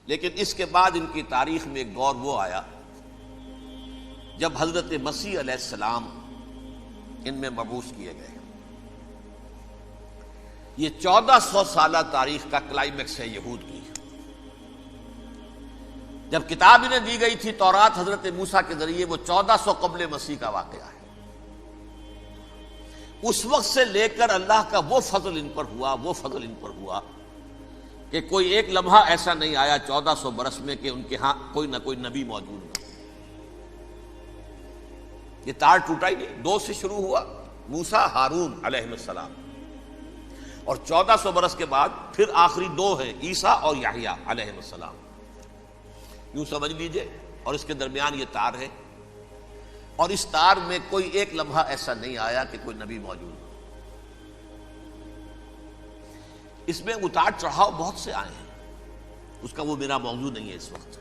لیکن اس کے بعد ان کی تاریخ میں ایک دور وہ آیا جب حضرت مسیح علیہ السلام ان میں مبعوث کیے گئے۔ یہ 1400 سالہ تاریخ کا کلائمیکس ہے یہود کی۔ جب کتاب انہیں دی گئی تھی تورات حضرت موسیٰ کے ذریعے، وہ 1400 قبل مسیح کا واقعہ ہے۔ اس وقت سے لے کر اللہ کا وہ فضل ان پر ہوا کہ کوئی ایک لمحہ ایسا نہیں آیا 1400 برس میں کہ ان کے ہاں کوئی نہ کوئی نبی موجود نہ۔ یہ تار ٹوٹا ہی نہیں، 2 سے شروع ہوا، موسیٰ ہارون علیہ السلام، اور 1400 برس کے بعد پھر آخری 2 ہیں، عیسیٰ اور یحییٰ علیہ السلام، یوں سمجھ لیجئے۔ اور اس کے درمیان یہ تار ہے، اور اس تار میں کوئی ایک لمحہ ایسا نہیں آیا کہ کوئی نبی موجود ہو۔ اس میں اتار چڑھاؤ بہت سے آئے ہیں، اس کا وہ میرا موضوع نہیں ہے اس وقت۔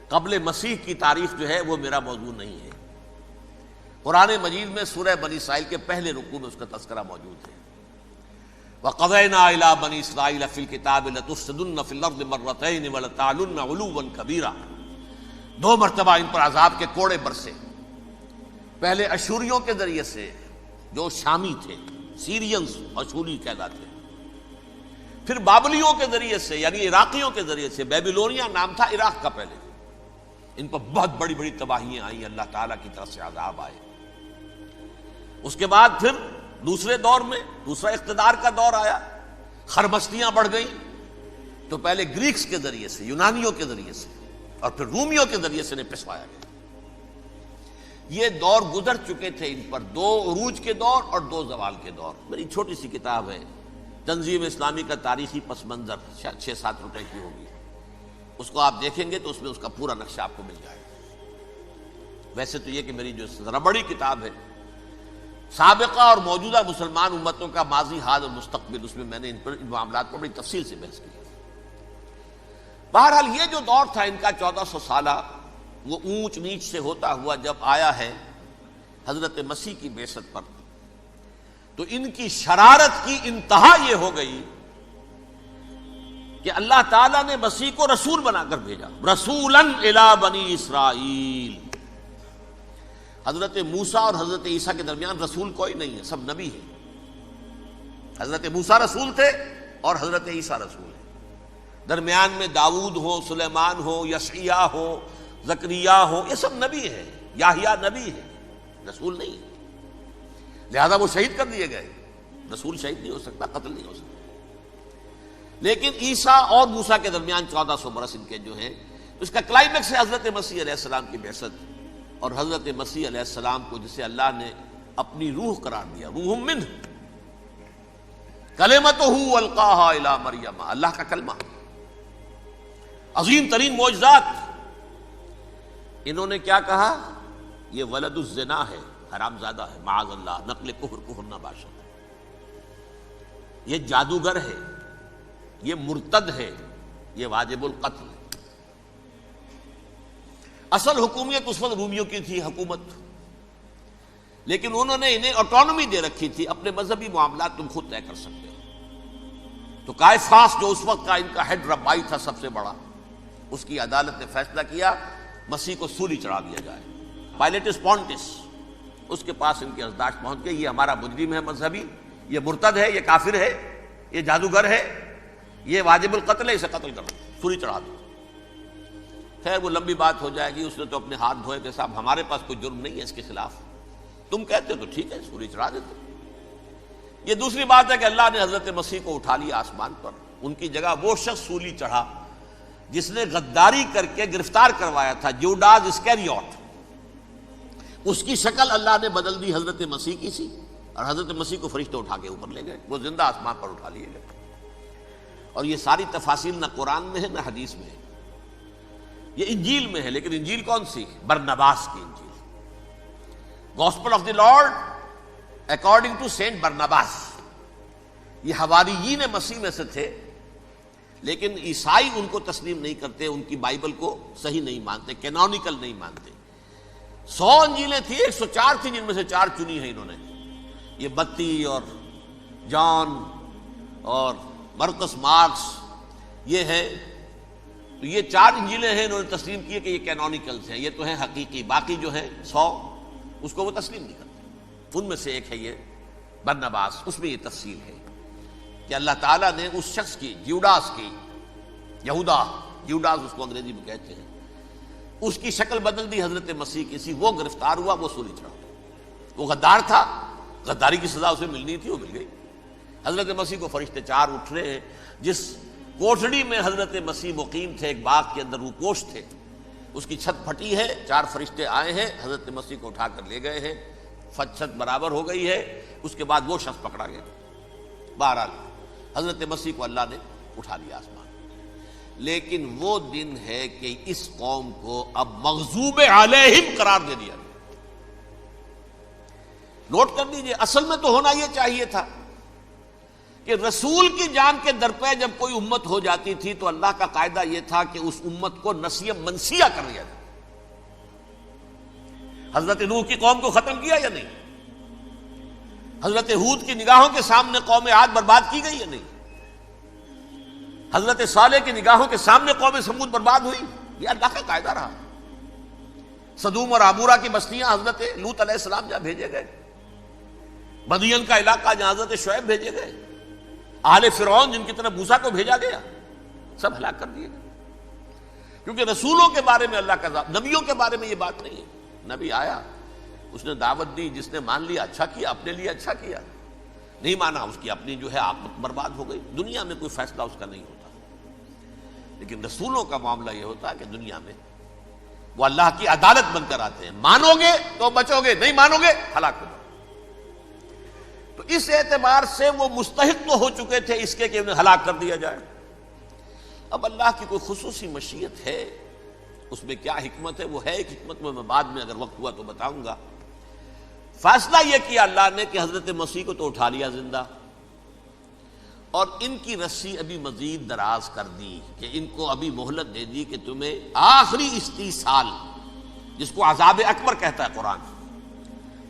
قبل مسیح کی تاریخ جو ہے وہ میرا موضوع نہیں ہے۔ قرآن مجید میں سورہ بنی اسرائیل کے پہلے رکوع میں اس کا تذکرہ موجود ہے۔ وَقَضَيْنَا إِلَىٰ بَنِي إِسْرَائِيلَ فِي الْكِتَابِ لَتُفْسِدُنَّ فِي الْأَرْضِ مَرَّتَيْنِ وَلَتَعْلُنَّ عُلُوًّا كَبِيرًا، 2 مرتبہ ان پر عذاب کے کوڑے برسے۔ پہلے اشوریوں کے ذریعے سے جو شامی تھے، سیرینز اشوری کہلاتے، پھر بابلیوں کے ذریعے سے یعنی عراقیوں کے ذریعے سے، بیبیلونیا نام تھا عراق کا پہلے، ان پر بہت بڑی بڑی تباہیاں آئیں، اللہ تعالیٰ کی طرف سے عذاب آئے۔ اس کے بعد پھر دوسرے دور میں دوسرا اقتدار کا دور آیا، خربستیاں بڑھ گئیں، تو پہلے گریکس کے ذریعے سے، یونانیوں کے ذریعے سے، اور پھر رومیوں کے ذریعے سے پسوایا گیا۔ یہ دور گزر چکے تھے ان پر، 2 عروج کے دور اور 2 زوال کے دور۔ میری چھوٹی سی کتاب ہے تنظیم اسلامی کا تاریخی پس منظر، شاید 6-7 روپے کی ہوگی، اس کو آپ دیکھیں گے تو اس میں اس کا پورا نقشہ آپ کو مل جائے گا۔ ویسے تو یہ کہ میری جو ذرا بڑی کتاب ہے سابقہ اور موجودہ مسلمان امتوں کا ماضی، حال اور مستقبل، اس میں نے ان معاملات پر بڑی تفصیل سے بحث کی ہے۔ بہرحال یہ جو دور تھا ان کا 1400 سالہ، وہ اونچ نیچ سے ہوتا ہوا جب آیا ہے حضرت مسیح کی بعثت پر، تو ان کی شرارت کی انتہا یہ ہو گئی کہ اللہ تعالیٰ نے مسیح کو رسول بنا کر بھیجا، رسولاً الی بنی اسرائیل۔ حضرت موسیٰ اور حضرت عیسیٰ کے درمیان رسول کوئی نہیں ہے، سب نبی ہیں۔ حضرت موسیٰ رسول تھے اور حضرت عیسیٰ رسول ہیں۔ درمیان میں داؤد ہو، سلیمان ہو، یشعیاہ ہو، زکریا ہو، یہ سب نبی ہیں، یحییٰ نبی ہیں، رسول نہیں ہے۔ لہذا وہ شہید کر دیے گئے، رسول شہید نہیں ہو سکتا، قتل نہیں ہو سکتا۔ لیکن عیسیٰ اور موسیٰ کے درمیان 1400 برس ان کے جو ہیں، اس کا کلائمیکس ہے حضرت مسیح علیہ السلام کی بعثت، اور حضرت مسیح علیہ السلام کو جسے اللہ نے اپنی روح قرار دیا، روح منہ، کلمتہ القاہا الی مریم، اللہ کا کلمہ، عظیم ترین معجزات۔ انہوں نے کیا کہا؟ یہ ولد الزنا ہے، حرام زادہ ہے، معاذ اللہ، نقل کفر نہ باشد، یہ جادوگر ہے، یہ مرتد ہے، یہ واجب القتل۔ اصل حکومت اس وقت رومیوں کی تھی حکومت، لیکن انہوں نے انہیں آٹونومی دے رکھی تھی، اپنے مذہبی معاملات تم خود طے کر سکتے ہو۔ تو کائفاس جو اس وقت کا ان کا ہیڈ ربائی تھا سب سے بڑا، اس کی عدالت نے فیصلہ کیا مسیح کو سولی چڑھا دیا جائے۔ پائلیٹس پونٹس، اس کے پاس ان کی ازداش پہنچ گئی، یہ ہمارا مجرم ہے مذہبی، یہ مرتد ہے، یہ کافر ہے، یہ جادوگر ہے، یہ واجب القتل ہے، اسے قتل کرو، سولی چڑھا دو۔ خیر وہ لمبی بات ہو جائے گی، اس نے تو اپنے ہاتھ دھوئے کہ صاحب ہمارے پاس کوئی جرم نہیں ہے اس کے خلاف، تم کہتے ہو تو ٹھیک ہے، سولی چڑھا دیتے۔ یہ دوسری بات ہے کہ اللہ نے حضرت مسیح کو اٹھا لیا آسمان پر، ان کی جگہ وہ شخص سولی چڑھا جس نے غداری کر کے گرفتار کروایا تھا، جوڈاس اسکیریوٹ، اس کی شکل اللہ نے بدل دی حضرت مسیح کی سی، اور حضرت مسیح کو فرشتے اٹھا کے اوپر لے گئے، وہ زندہ آسمان پر اٹھا لیے گئے۔ اور یہ ساری تفاصیل نہ قرآن میں ہے نہ حدیث میں ہے، یہ انجیل میں ہے، لیکن انجیل کون سی؟ برنباس کی انجیل، gospel of the Lord according to Saint Barnabas. یہ حواریین مسیح میں سے تھے، لیکن عیسائی ان کو تسلیم نہیں کرتے، ان کی بائبل کو صحیح نہیں مانتے، کینونیکل نہیں مانتے۔ 100 انجیلیں تھیں، 104 تھیں، جن میں سے 4 چنی ہیں انہوں نے، یہ متی اور جان اور مرکس مارکس، یہ ہے تو یہ 4 انجیلیں ہیں انہوں نے تسلیم کی کہ یہ کینونیکلز ہیں، یہ تو ہیں حقیقی، باقی جو ہیں 100 اس کو وہ تسلیم نہیں کرتے۔ ان میں سے ایک ہے یہ برنباس، اس میں یہ تفصیل ہے کہ اللہ تعالیٰ نے اس شخص کی، جیوڈاس کی، جیوڈاس اس کو انگریزی میں کہتے ہیں، اس کی شکل بدل دی حضرت مسیح کی سی، وہ گرفتار ہوا، وہ سولی چڑھا۔ وہ غدار تھا، غداری کی سزا اسے ملنی تھی، وہ مل گئی۔ حضرت مسیح کو فرشتے 4 اٹھ رہے ہیں، جس کوٹڑی میں حضرت مسیح مقیم تھے، ایک باغ کے اندر روپوش تھے، اس کی چھت پھٹی ہے، 4 فرشتے آئے ہیں، حضرت مسیح کو اٹھا کر لے گئے ہیں، چھت برابر ہو گئی ہے، اس کے بعد وہ شخص پکڑا گیا۔ بہرحال حضرت مسیح کو اللہ نے اٹھا لیا آسمان۔ لیکن وہ دن ہے کہ اس قوم کو اب مغضوب علیہم قرار دے دیا۔ نوٹ کر لیجئے، اصل میں تو ہونا یہ چاہیے تھا کہ رسول کی جان کے درپے جب کوئی امت ہو جاتی تھی تو اللہ کا قاعدہ یہ تھا کہ اس امت کو نسیہ منسیہ کر دیا جائے۔ حضرت نوح کی قوم کو ختم کیا یا نہیں؟ حضرت ہود کی نگاہوں کے سامنے قوم عاد برباد کی گئی یا نہیں؟ حضرت صالح کی نگاہوں کے سامنے قوم سمود برباد ہوئی؟ یہ اللہ کا قاعدہ رہا۔ سدوم اور عمورہ کی بستیاں حضرت لوط علیہ السلام جہاں بھیجے گئے، مدین کا علاقہ جہاں حضرت شعیب بھیجے گئے، آل فرعون جن کی طرف موسیٰ کو بھیجا گیا، سب ہلاک کر دیے گئے۔ کیونکہ رسولوں کے بارے میں اللہ کا نبیوں کے بارے میں یہ بات نہیں ہے۔ نبی آیا، اس نے دعوت دی، جس نے مان لیا اچھا کیا، اپنے لیے اچھا کیا، نہیں مانا اس کی اپنی جو ہے آخرت برباد ہو گئی۔ دنیا میں کوئی فیصلہ اس کا نہیں ہوتا، لیکن رسولوں کا معاملہ یہ ہوتا ہے کہ دنیا میں وہ اللہ کی عدالت بن کر آتے ہیں، مانو گے تو بچو گے، نہیں مانو گے ہلاک ہو جاؤ۔ تو اس اعتبار سے وہ مستحق تو ہو چکے تھے اس کے کہ انہیں ہلاک کر دیا جائے۔ اب اللہ کی کوئی خصوصی مشیت ہے، اس میں کیا حکمت ہے، وہ ہے ایک حکمت، میں بعد میں اگر وقت ہوا تو بتاؤں گا۔ فیصلہ یہ کیا اللہ نے کہ حضرت مسیح کو تو اٹھا لیا زندہ، اور ان کی رسی ابھی مزید دراز کر دی، کہ ان کو ابھی مہلت دے دی کہ تمہیں آخری استیصال، جس کو عذاب اکبر کہتا ہے قرآن،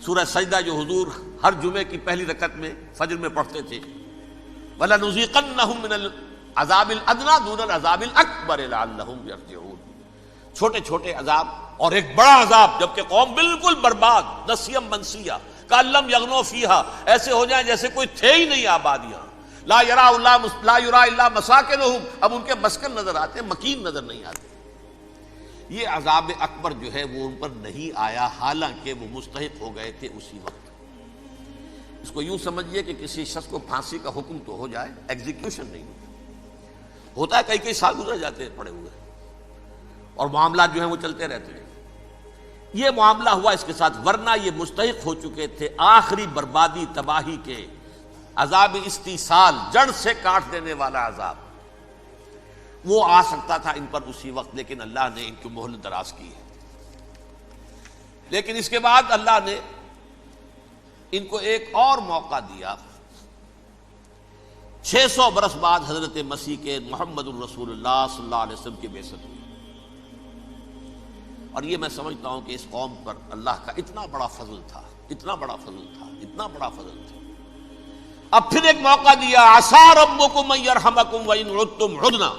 سورہ سجدہ جو حضور ہر جمعے کی پہلی رکعت میں فجر میں پڑھتے تھے، وَلَنُذِيقَنَّهُم مِّنَ الْعَذَابِ الْأَدْنَىٰ دُونَ الْعَذَابِ الْأَكْبَرِ لَعَلَّهُمْ يَرْجِعُونَ۔ چھوٹے چھوٹے عذاب اور ایک بڑا عذاب، جبکہ قوم بالکل برباد، نسیہ منسیہ، کأن لم یغنوا فیہا، ایسے ہو جائیں جیسے کوئی تھے ہی نہیں آبادیاں، لا یرا الا مساکنہم، اب ان کے مسکن نظر آتے، مکین نظر نہیں آتے۔ یہ عذاب اکبر جو ہے وہ ان پر نہیں آیا، حالانکہ وہ مستحق ہو گئے تھے اسی وقت۔ اس کو یوں سمجھیے کہ کسی شخص کو پھانسی کا حکم تو ہو جائے، ایگزیکیوشن نہیں ہوتا ہے، کئی سال گزر جاتے ہیں پڑے ہوئے، اور معاملات جو ہیں وہ چلتے رہتے ہیں۔ یہ معاملہ ہوا اس کے ساتھ، ورنہ یہ مستحق ہو چکے تھے آخری بربادی تباہی کے، عذاب استیصال، جڑ سے کاٹ دینے والا عذاب، وہ آ سکتا تھا ان پر اسی وقت، لیکن اللہ نے ان کی مہلت دراز کی ہے۔ لیکن اس کے بعد اللہ نے ان کو ایک اور موقع دیا۔ 600 برس بعد حضرت مسیح کے محمد الرسول اللہ صلی اللہ علیہ وسلم کی بعثت ہوئی، اور یہ میں سمجھتا ہوں کہ اس قوم پر اللہ کا اتنا بڑا فضل تھا، اتنا بڑا فضل تھا، اتنا بڑا فضل تھا۔ اب پھر ایک موقع دیا، عسیٰ ربکم ان یرحمکم وان عدتم عدنا،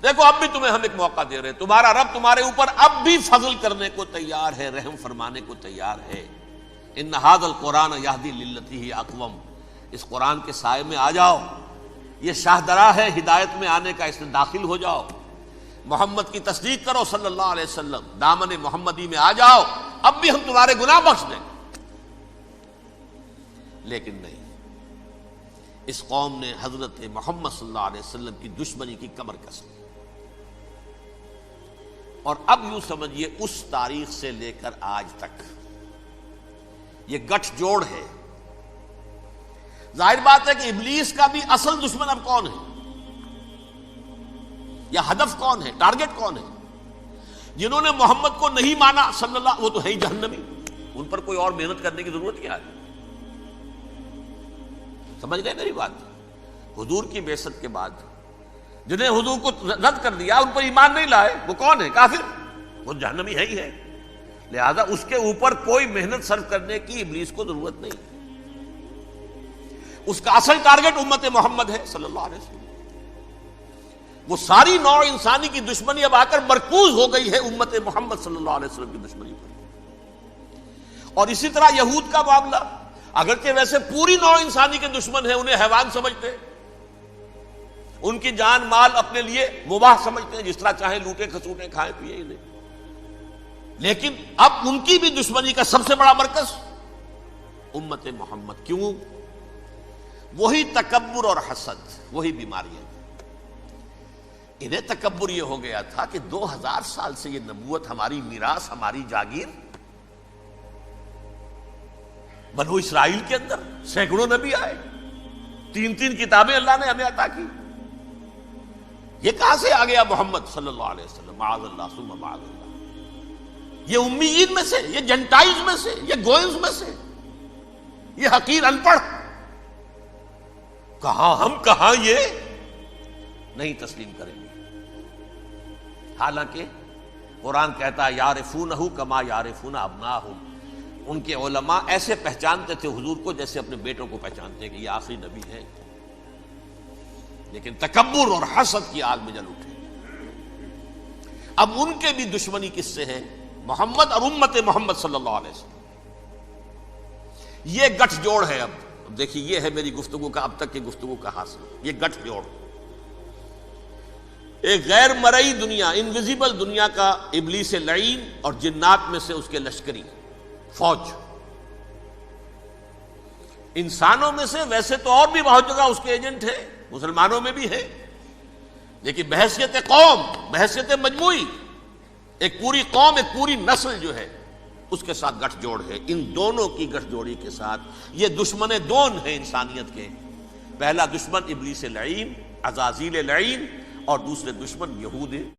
دیکھو اب بھی تمہیں ہم ایک موقع دے رہے ہیں، تمہارا رب تمہارے اوپر اب بھی فضل کرنے کو تیار ہے، رحم فرمانے کو تیار ہے۔ ان ھذا القرآن یہدی للتی ہی اقوم، اس قرآن کے سائے میں آ جاؤ، یہ شاہدرا ہے ہدایت میں آنے کا، اس میں داخل ہو جاؤ، محمد کی تصدیق کرو صلی اللہ علیہ وسلم، دامن محمدی میں آ جاؤ، اب بھی ہم تمہارے گناہ بخش دیں۔ لیکن نہیں، اس قوم نے حضرت محمد صلی اللہ علیہ وسلم کی دشمنی کی کمر کس لی، اور اب یوں سمجھیے اس تاریخ سے لے کر آج تک یہ گٹھ جوڑ ہے۔ ظاہر بات ہے کہ ابلیس کا بھی اصل دشمن اب کون ہے، یا ہدف کون ہے، ٹارگٹ کون ہے؟ جنہوں نے محمد کو نہیں مانا صلی اللہ، وہ تو ہے ہی جہنمی، ان پر کوئی اور محنت کرنے کی ضرورت کیا ہے؟ سمجھ گئے میری بات؟ حضور کی بعثت کے بعد جنہیں حضور کو رد کر دیا، ان پر ایمان نہیں لائے، وہ کون ہے؟ کافر، وہ جہنمی ہے ہی ہے۔ لہذا اس کے اوپر کوئی محنت صرف کرنے کی ابلیس کو ضرورت نہیں، اس کا اصل ٹارگٹ امت محمد ہے صلی اللہ علیہ وسلم۔ وہ ساری نوع انسانی کی دشمنی اب آ کر مرکوز ہو گئی ہے امت محمد صلی اللہ علیہ وسلم کی دشمنی پر۔ اور اسی طرح یہود کا معاملہ، اگرچہ ویسے پوری نوع انسانی کے دشمن ہیں، انہیں حیوان سمجھتے ہیں، ان کی جان مال اپنے لیے مباح سمجھتے ہیں، جس طرح چاہیں لوٹے کھسوٹے کھائیں پیئے انہیں، لیکن اب ان کی بھی دشمنی کا سب سے بڑا مرکز امت محمد۔ کیوں؟ وہی تکبر اور حسد، وہی بیماریاں۔ انہیں تکبر یہ ہو گیا تھا کہ 2000 سال سے یہ نبوت ہماری میراث، ہماری جاگیر، بنو اسرائیل کے اندر سینکڑوں نبی آئے، 3 کتابیں اللہ نے ہمیں عطا کی، یہ کہاں سے آ گیا محمد صلی اللہ علیہ وسلم؟ معاذ اللہ ثم معاذ اللہ، یہ امیین میں سے، یہ جنٹائلز میں سے، یہ گوئنز میں سے، یہ حقیر ان پڑھ، کہاں ہم کہاں یہ نہیں تسلیم کریں گے۔ حالانکہ قرآن کہتا ہے یعرفونہ کما یعرفون ابناہم، ان کے علماء ایسے پہچانتے تھے حضور کو جیسے اپنے بیٹوں کو پہچانتے ہیں کہ یہ آخری نبی ہے، لیکن تکبر اور حسد کی آگ میں جل اٹھے۔ اب ان کے بھی دشمنی کس سے ہے؟ محمد اور امت محمد صلی اللہ علیہ وسلم۔ یہ گٹھ جوڑ ہے۔ اب دیکھیے، یہ ہے میری گفتگو کا اب تک کی گفتگو کا حاصل، یہ گٹھ جوڑ، ایک غیر مرئی دنیا، انویزیبل دنیا کا ابلیس لعین اور جنات میں سے اس کے لشکری فوج، انسانوں میں سے ویسے تو اور بھی بہت جگہ اس کے ایجنٹ ہیں، مسلمانوں میں بھی ہے، لیکن بحیثیت قوم، بحیثیت مجموعی، ایک پوری قوم، ایک پوری نسل جو ہے اس کے ساتھ گٹھ جوڑ ہے۔ ان دونوں کی گٹھ جوڑی کے ساتھ یہ دشمن دون ہیں انسانیت کے، پہلا دشمن ابلیس لعین، عزازیل لعین، اور دوسرے دشمن یہود